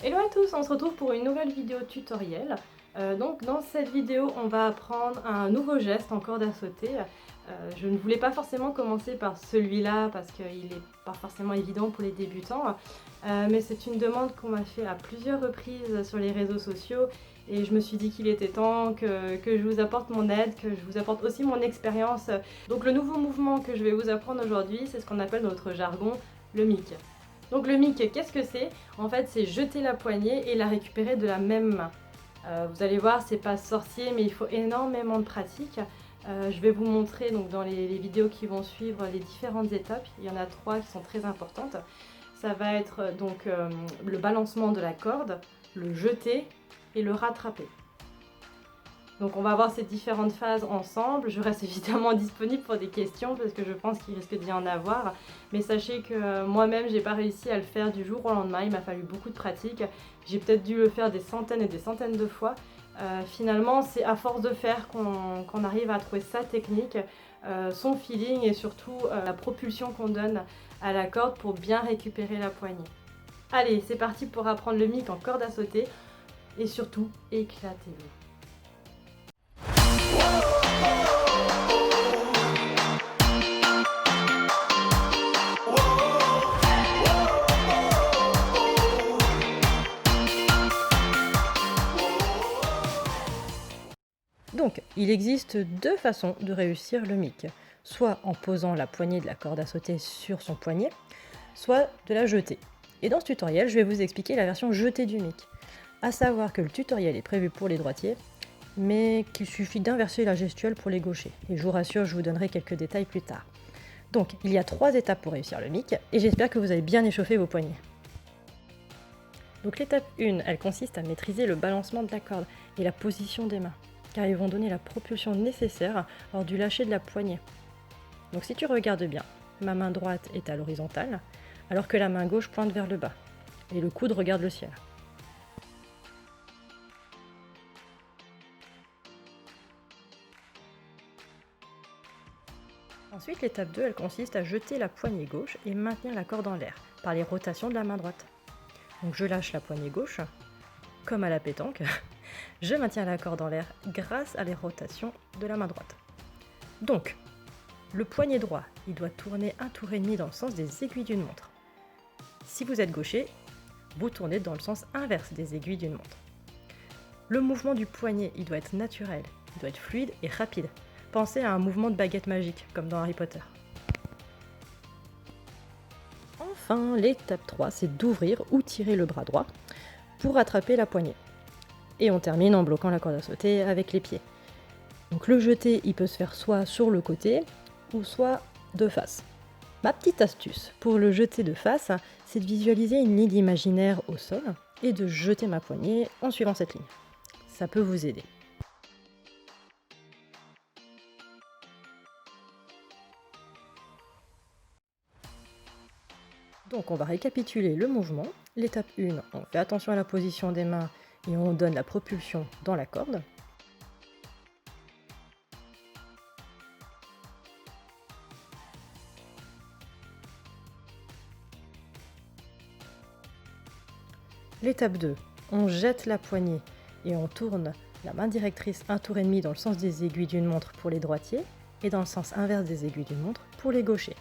Hello à tous, on se retrouve pour une nouvelle vidéo tutoriel. Donc dans cette vidéo, on va apprendre un nouveau geste en corde à sauter. Je ne voulais pas forcément commencer par celui-là parce qu'il n'est pas forcément évident pour les débutants. Mais c'est une demande qu'on m'a fait à plusieurs reprises sur les réseaux sociaux et je me suis dit qu'il était temps que je vous apporte mon aide, que je vous apporte aussi mon expérience. Donc le nouveau mouvement que je vais vous apprendre aujourd'hui, c'est ce qu'on appelle dans notre jargon le mic. Donc le mic, qu'est-ce que c'est? En fait, c'est jeter la poignée et la récupérer de la même main. Vous allez voir, c'est pas sorcier, mais il faut énormément de pratique. Je vais vous montrer donc, dans les vidéos qui vont suivre les différentes étapes. Il y en a 3 qui sont très importantes. Ça va être donc le balancement de la corde, le jeter et le rattraper. Donc on va voir ces différentes phases ensemble. Je reste évidemment disponible pour des questions parce que je pense qu'il risque d'y en avoir. Mais sachez que moi-même, j'ai pas réussi à le faire du jour au lendemain. Il m'a fallu beaucoup de pratique. J'ai peut-être dû le faire des centaines et des centaines de fois. Finalement, c'est à force de faire qu'on arrive à trouver sa technique, son feeling et surtout la propulsion qu'on donne à la corde pour bien récupérer la poignée. Allez, c'est parti pour apprendre le mic en corde à sauter et surtout, éclatez-vous. Donc, il existe 2 façons de réussir le mic. Soit en posant la poignée de la corde à sauter sur son poignet, soit de la jeter. Et dans ce tutoriel, je vais vous expliquer la version jetée du mic. A savoir que le tutoriel est prévu pour les droitiers, mais qu'il suffit d'inverser la gestuelle pour les gauchers. Et je vous rassure, je vous donnerai quelques détails plus tard. Donc, il y a 3 étapes pour réussir le mic, et j'espère que vous avez bien échauffé vos poignets. Donc l'étape 1, elle consiste à maîtriser le balancement de la corde et la position des mains, car ils vont donner la propulsion nécessaire lors du lâcher de la poignée. Donc si tu regardes bien, ma main droite est à l'horizontale, alors que la main gauche pointe vers le bas, et le coude regarde le ciel. Ensuite, l'étape 2, elle consiste à jeter la poignée gauche et maintenir la corde en l'air, par les rotations de la main droite. Donc je lâche la poignée gauche, comme à la pétanque, je maintiens la corde en l'air grâce à les rotations de la main droite. Donc, le poignet droit, il doit tourner un tour et demi dans le sens des aiguilles d'une montre. Si vous êtes gaucher, vous tournez dans le sens inverse des aiguilles d'une montre. Le mouvement du poignet, il doit être naturel, il doit être fluide et rapide. Pensez à un mouvement de baguette magique, comme dans Harry Potter. Enfin, l'étape 3, c'est d'ouvrir ou tirer le bras droit pour attraper la poignée. Et on termine en bloquant la corde à sauter avec les pieds. Donc le jeter, il peut se faire soit sur le côté ou soit de face. Ma petite astuce pour le jeter de face, c'est de visualiser une ligne imaginaire au sol et de jeter ma poignée en suivant cette ligne. Ça peut vous aider. Donc on va récapituler le mouvement. L'étape 1, on fait attention à la position des mains et on donne la propulsion dans la corde. L'étape 2, on jette la poignée et on tourne la main directrice un tour et demi dans le sens des aiguilles d'une montre pour les droitiers et dans le sens inverse des aiguilles d'une montre pour les gauchers.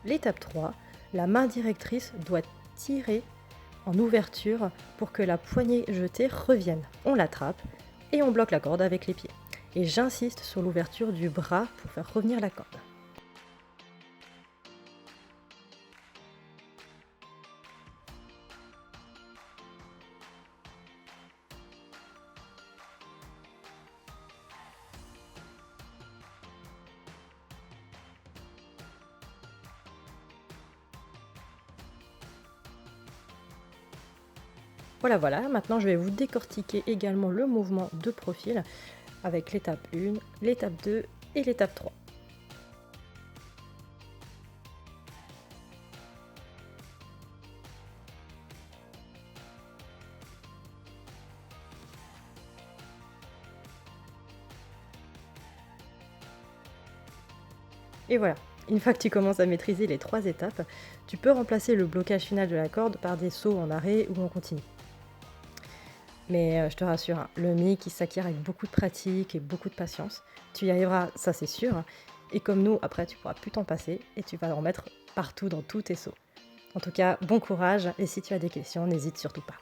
L'étape 3, la main directrice doit tirer en ouverture pour que la poignée jetée revienne. On l'attrape et on bloque la corde avec les pieds. Et j'insiste sur l'ouverture du bras pour faire revenir la corde. Voilà, maintenant je vais vous décortiquer également le mouvement de profil avec l'étape 1, l'étape 2 et l'étape 3. Et voilà, une fois que tu commences à maîtriser les 3 étapes, tu peux remplacer le blocage final de la corde par des sauts en arrêt ou en continu. Mais je te rassure, hein, le mic, il s'acquiert avec beaucoup de pratique et beaucoup de patience. Tu y arriveras, ça c'est sûr. Et comme nous, après, tu pourras plus t'en passer et tu vas en mettre partout dans tous tes seaux. En tout cas, bon courage et si tu as des questions, n'hésite surtout pas.